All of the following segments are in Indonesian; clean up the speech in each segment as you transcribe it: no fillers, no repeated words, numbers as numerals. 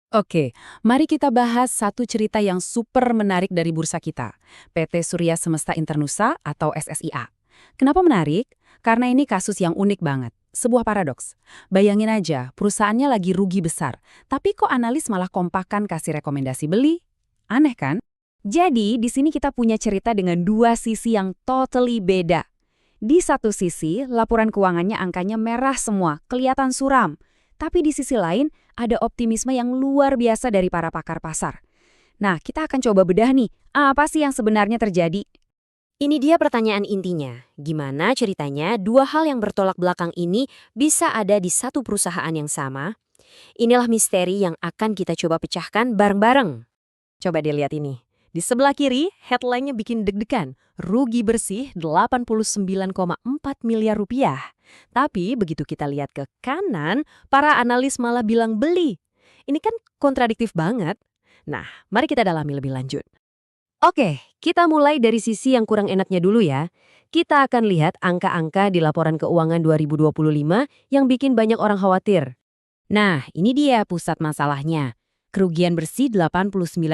Oke, mari kita bahas satu cerita yang super menarik dari bursa kita, PT Surya Semesta Internusa atau SSIA. Kenapa menarik? Karena ini kasus yang unik banget. Sebuah paradoks. Bayangin aja, perusahaannya lagi rugi besar, tapi kok analis malah kompakan kasih rekomendasi beli? Aneh kan? Jadi, di sini kita punya cerita dengan dua sisi yang totally beda. Di satu sisi, laporan keuangannya angkanya merah semua, kelihatan suram. Tapi di sisi lain, ada optimisme yang luar biasa dari para pakar pasar. Nah, kita akan coba bedah nih, apa sih yang sebenarnya terjadi? Ini dia pertanyaan intinya. Gimana ceritanya dua hal yang bertolak belakang ini bisa ada di satu perusahaan yang sama? Inilah misteri yang akan kita coba pecahkan bareng-bareng. Coba dilihat ini. Di sebelah kiri, headline-nya bikin deg-degan. Rugi bersih 89,4 miliar rupiah. Tapi begitu kita lihat ke kanan, para analis malah bilang beli. Ini kan kontradiktif banget. Nah, mari kita dalami lebih lanjut. Oke, kita mulai dari sisi yang kurang enaknya dulu ya. Kita akan lihat angka-angka di laporan keuangan 2025 yang bikin banyak orang khawatir. Nah, ini dia pusat masalahnya. Kerugian bersih 89,4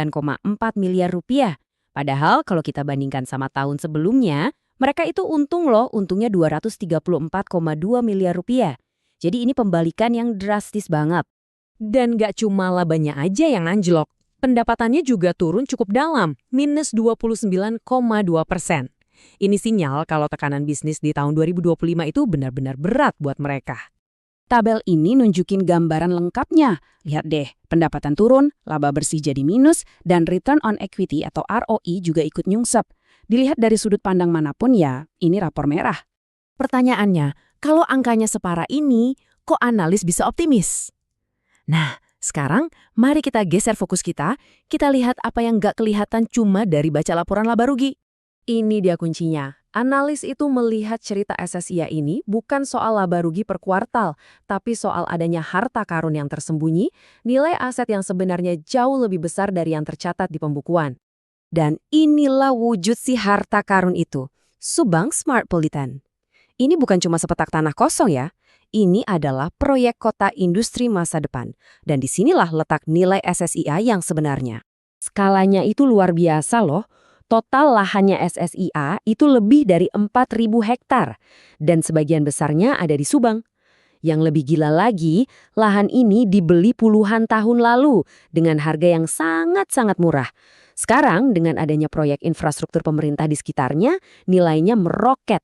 miliar rupiah. Padahal kalau kita bandingkan sama tahun sebelumnya, mereka itu untung loh, untungnya 234,2 miliar rupiah. Jadi ini pembalikan yang drastis banget. Dan gak cuma labanya aja yang anjlok. Pendapatannya juga turun cukup dalam, minus 29,2%. Ini sinyal kalau tekanan bisnis di tahun 2025 itu benar-benar berat buat mereka. Tabel ini nunjukin gambaran lengkapnya. Lihat deh, pendapatan turun, laba bersih jadi minus, dan return on equity atau ROI juga ikut nyungsep. Dilihat dari sudut pandang manapun ya, ini rapor merah. Pertanyaannya, kalau angkanya separah ini, kok analis bisa optimis? Nah, sekarang mari kita geser fokus kita lihat apa yang nggak kelihatan cuma dari baca laporan laba rugi. Ini dia kuncinya. Analis itu melihat cerita SSIA ini bukan soal laba rugi per kuartal, tapi soal adanya harta karun yang tersembunyi, nilai aset yang sebenarnya jauh lebih besar dari yang tercatat di pembukuan. Dan inilah wujud si harta karun itu, Subang Smart Politan. Ini bukan cuma sepetak tanah kosong ya, ini adalah proyek kota industri masa depan. Dan disinilah letak nilai SSIA yang sebenarnya. Skalanya itu luar biasa loh. Total lahannya SSIA itu lebih dari 4.000 hektar, dan sebagian besarnya ada di Subang. Yang lebih gila lagi, lahan ini dibeli puluhan tahun lalu dengan harga yang sangat-sangat murah. Sekarang, dengan adanya proyek infrastruktur pemerintah di sekitarnya, nilainya meroket.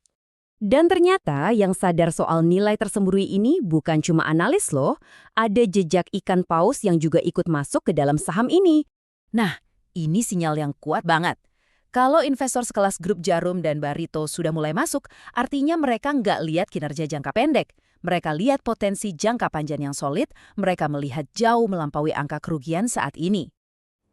Dan ternyata yang sadar soal nilai tersembunyi ini bukan cuma analis loh, ada jejak ikan paus yang juga ikut masuk ke dalam saham ini. Nah, ini sinyal yang kuat banget. Kalau investor sekelas Grup Jarum dan Barito sudah mulai masuk, artinya mereka nggak lihat kinerja jangka pendek. Mereka lihat potensi jangka panjang yang solid, mereka melihat jauh melampaui angka kerugian saat ini.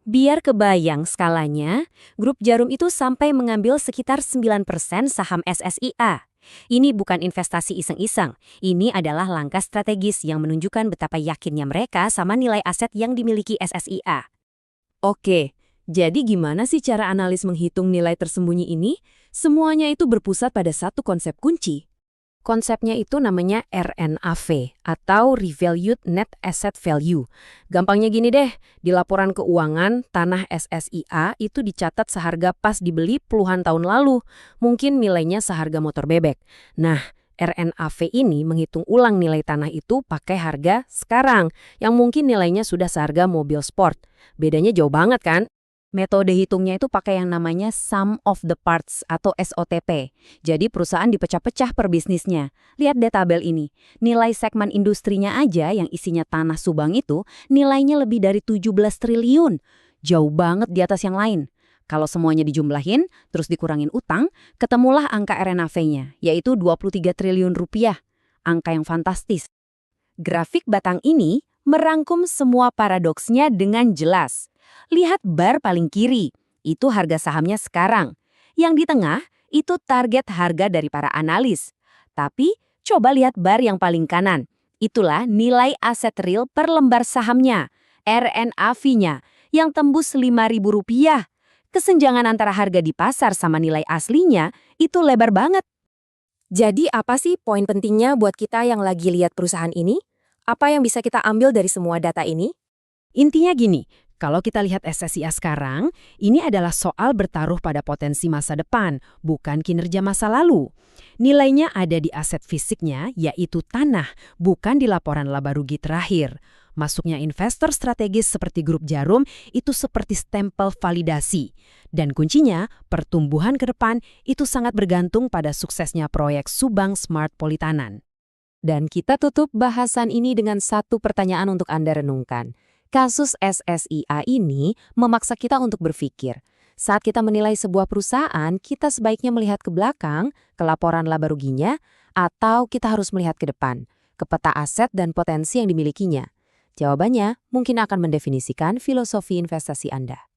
Biar kebayang skalanya, Grup Jarum itu sampai mengambil sekitar 9% saham SSIA. Ini bukan investasi iseng-iseng, ini adalah langkah strategis yang menunjukkan betapa yakinnya mereka sama nilai aset yang dimiliki SSIA. Oke. Jadi gimana sih cara analis menghitung nilai tersembunyi ini? Semuanya itu berpusat pada satu konsep kunci. Konsepnya itu namanya RNAV atau Revalued Net Asset Value. Gampangnya gini deh, di laporan keuangan tanah SSIA itu dicatat seharga pas dibeli puluhan tahun lalu. Mungkin nilainya seharga motor bebek. Nah, RNAV ini menghitung ulang nilai tanah itu pakai harga sekarang, yang mungkin nilainya sudah seharga mobil sport. Bedanya jauh banget kan? Metode hitungnya itu pakai yang namanya sum of the parts atau SOTP. Jadi perusahaan dipecah-pecah per bisnisnya. Lihat deh tabel ini. Nilai segmen industrinya aja yang isinya tanah Subang itu nilainya lebih dari 17 triliun. Jauh banget di atas yang lain. Kalau semuanya dijumlahin, terus dikurangin utang, ketemulah angka RNAV-nya, yaitu 23 triliun rupiah. Angka yang fantastis. Grafik batang ini merangkum semua paradoksnya dengan jelas. Lihat bar paling kiri, itu harga sahamnya sekarang. Yang di tengah, itu target harga dari para analis. Tapi, coba lihat bar yang paling kanan. Itulah nilai aset real per lembar sahamnya, RNAV-nya, yang tembus Rp5.000. Kesenjangan antara harga di pasar sama nilai aslinya itu lebar banget. Jadi apa sih poin pentingnya buat kita yang lagi lihat perusahaan ini? Apa yang bisa kita ambil dari semua data ini? Intinya gini, kalau kita lihat SSIA sekarang, ini adalah soal bertaruh pada potensi masa depan, bukan kinerja masa lalu. Nilainya ada di aset fisiknya, yaitu tanah, bukan di laporan laba rugi terakhir. Masuknya investor strategis seperti Grup Jarum itu seperti stempel validasi. Dan kuncinya, pertumbuhan ke depan itu sangat bergantung pada suksesnya proyek Subang Smart Politanan. Dan kita tutup bahasan ini dengan satu pertanyaan untuk Anda renungkan. Kasus SSIA ini memaksa kita untuk berpikir. Saat kita menilai sebuah perusahaan, kita sebaiknya melihat ke belakang, ke laporan laba ruginya, atau kita harus melihat ke depan, ke peta aset dan potensi yang dimilikinya. Jawabannya mungkin akan mendefinisikan filosofi investasi Anda.